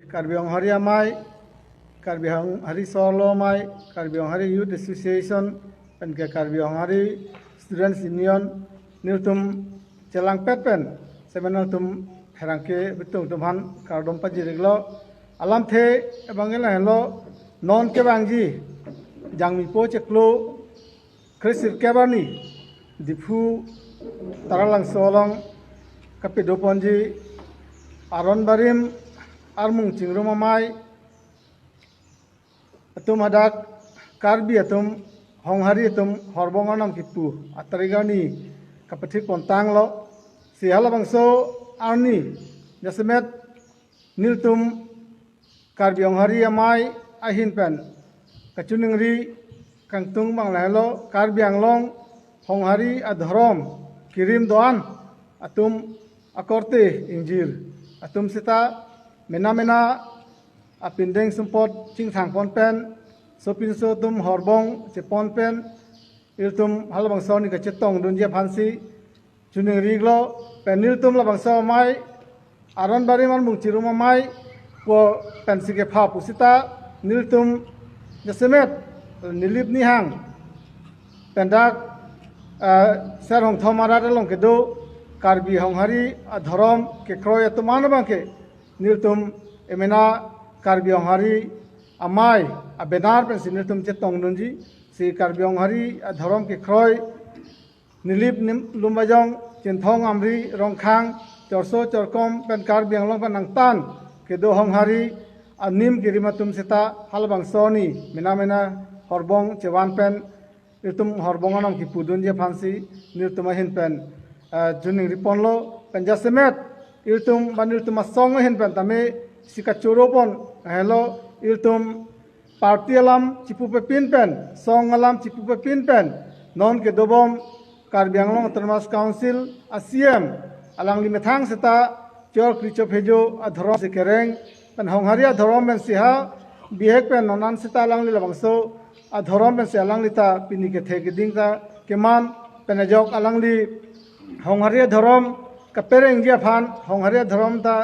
Karbi Anghari Amai, Karbi Anghari Solo Mai, Karbi Anghari Youth Association, dan ke Karbi Anghari Students Union, niltum celang pepen, sebenarnya tum herangke betul tuman kardom pajiriglo, alam the bangela hello non ke bangji, jang mipo ceklo, krisir kebani, dipu taralang solong, kapido ponji, aron barim, armung cingrum amai, atum hadak karbi atum honghari atum horbonganam kipu atarigani kapatik pontang lo sihala bangso arni jasemet niltum karbi honghari amai ahin pen kacuningri kangtung banglahelo karbi anglong honghari adharom kirim doan atum akorte injir atum sita mena apindeng sumpot cing thang pon pen sopin so tum horbong che pon pen iltum halabang so ni ka chetong dunjia phansi chuning riglo penil tum labang so mai aron bari man mung chirum mai ko pensi ke pha pusita niltum jasemet nilip ni hang pendak ser hong thomara long ke do karbi honghari adharom ke kroy tuman bangke niltum emena karbi honghari amai abenar pen siniltum chetong nunji si karbi honghari adharom ke kroy nilip lumbajong chenthong amri rongkhang chorso chorkom pen karbi anglong pen nangtan ke do honghari anim kirimatum seta halbang soni mena horbong chewan pen iltum horbonganam ki pudun je phansi niltum hin pen juning riponlo pen jasemet iltum baniltum song hin pen tame sika choropon hello iltum parti alam cipu pepin pen song alam cipu pepin pen non ke dobom karbi anglong autonomous council asiem alang limethang seta chor kricho phejo adharom sekereng pen honghari adharom ben siha bihek pen nonan seta alang li labangso adharom ben se alang lita pini ke theke dingta keman penajok alang li honghari adharom kapereng dia phan honghari adharom ta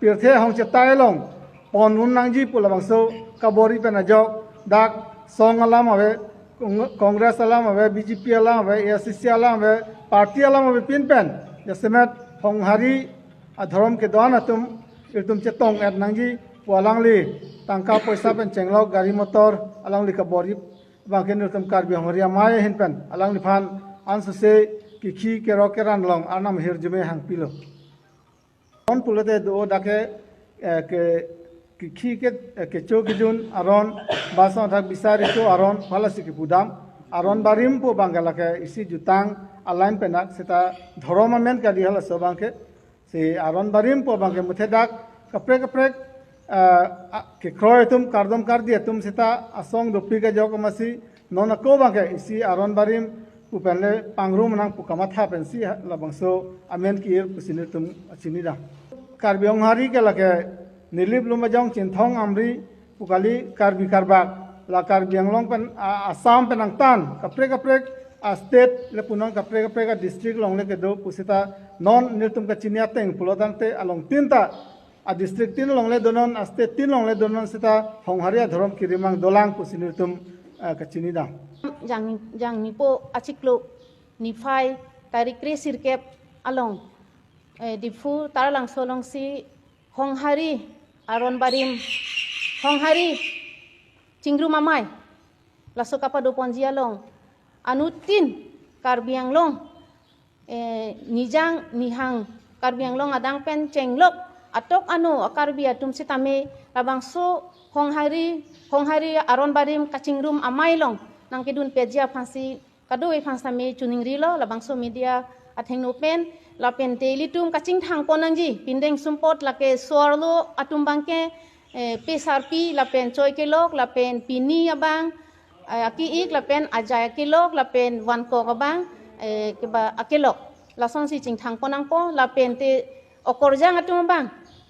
pirthe hong chetai long pon nun nangji pulabangso kabori penajok dak song alam ave congress alam ave bjp alam ave acc alam ave party alam ave pin pen jasemet honghari adharom ke don atum iltum chetong et nangji pualang li tangka poisa pen chenglok gari motor alang li kabori bangken iltum karbi honghari amai hin pen alang li phan ansuse kikhi ke rokeran long anam hirjume hang pilo on pulate do dake ke kikhi ke chokijun aron bason thak bisari to aron phalasi ki pudam aron barim po bangala ke isi jutang alain penak seta dhoroma men ka dihala so bangke se aron barim po bangke muthedak kaprek ke kroy tum kardom kar dia tum seta asong dopi ka jok masi nona ko bangke isi aron barim pupenle pangrum nang pukamatha pensi labangso amen ki ir pusinir tum achinida karbi honghari ke lake nilip lumajong chinthong amri pukali karbi karbak la karbi anglong pen asam penangtan kaprek state le punong kaprek district long le ke do pusita non niltum ka chinia teng pulodan te along tinta a district tin long le donon a state tin long le donon sita honghari adharom kirimang dolang pusinirtum ka chinida jang ni po achiklo ni phai tarik kre sirkep along difu taralang solong si honghari aron barim honghari cingru mamai laso kapa do ponji along anutin karbi anglong nijang nihang karbi anglong adang pen cenglok atok anu akarbi atum sitame labangso honghari aron barim kacingrum amai long nang kedun pejia phansi kadoi phansame chuningri lo labangso media atheng no pen lapen telitum kacing thang ponangji pindeng sumpot lake sorlo atum bangke pesarpi lapen choi kelok lapen pini abang aki ik lapen ajaya kelok lapen wan ko abang keba akelok lason si ching thang ponang po lapen te okorjang atum bang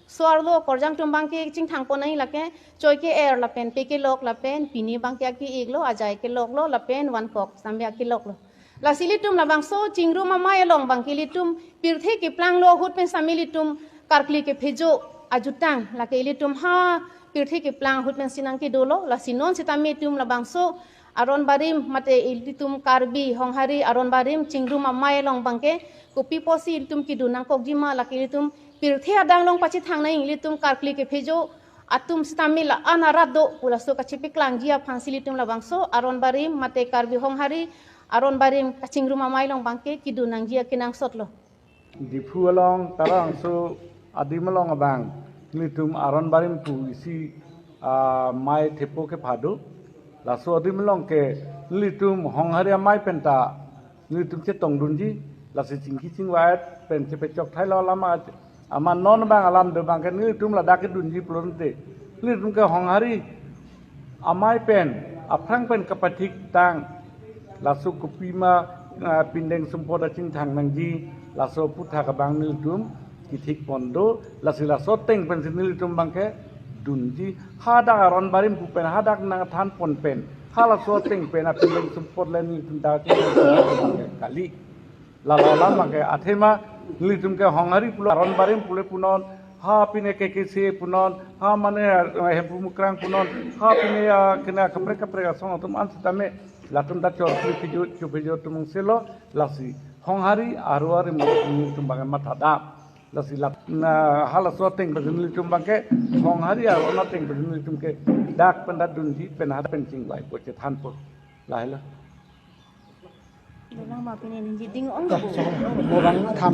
sorlo korjang tum bangke ching thang ponai lake choi ke air lapen pe kelok lapen pini bangke aki ik lo ajaya kelok lo lapen wan ko sambe akelok lo la silitum la bangso chingru mama elong bangkilitum pirthe ke plang lo hut pen samilitum karkli ke phejo ajutan la ke ilitum ha pirthi ke plang hut men sinang ki dolo la sinon sitami tum la bangso aron barim mate ilitum karbi honghari aron barim chingrum amai long bangke kopi posi ilitum ki dunang kokjima la ke ilitum pirthi adang long pachi thang nai ilitum karkli ke phejo atum sitami la anarado pulaso kachipik lang jia phangsi ilitum la bangso aron barim mate karbi honghari aron barim chingrum amai long bangke ki dunang jia kinang sotlo di fu along tarang so adim along abang litum aron barim pu isi mai thepo ke phado la so adim along ke litum honghari mai penta litum che tong dunji la se chingki chingwat pen che pechok thai lo lama aman non bang alam de bang ke litum la dak dunji plonte litum ke honghari amai pen aprang pen kapathik tang la su kupima pindeng sumpoda cing thang nangji la so putha ka bang nilitum kithik pondo la sila so teng pen nilitum bangke dunji hada aron barim pupen hada nang than pon pen hala so teng pen a pindeng sumpod len nilitum da ke kali la la bangke athema nilitum ke hongari pulo aron barim pule punon ha pine ke se punon ha mane hempu mukrang punon ha pine kena kapre kapre ka song tum an tame latum da chor pijo tumung selo lasi honghari aruari tumbangan matada lasi lat hala so teng bagni tumbangke honghari arona teng bagni tumke dak penda dunji pen hada pen sing lai poche than po lai la Lang ma pinin jiding ong orang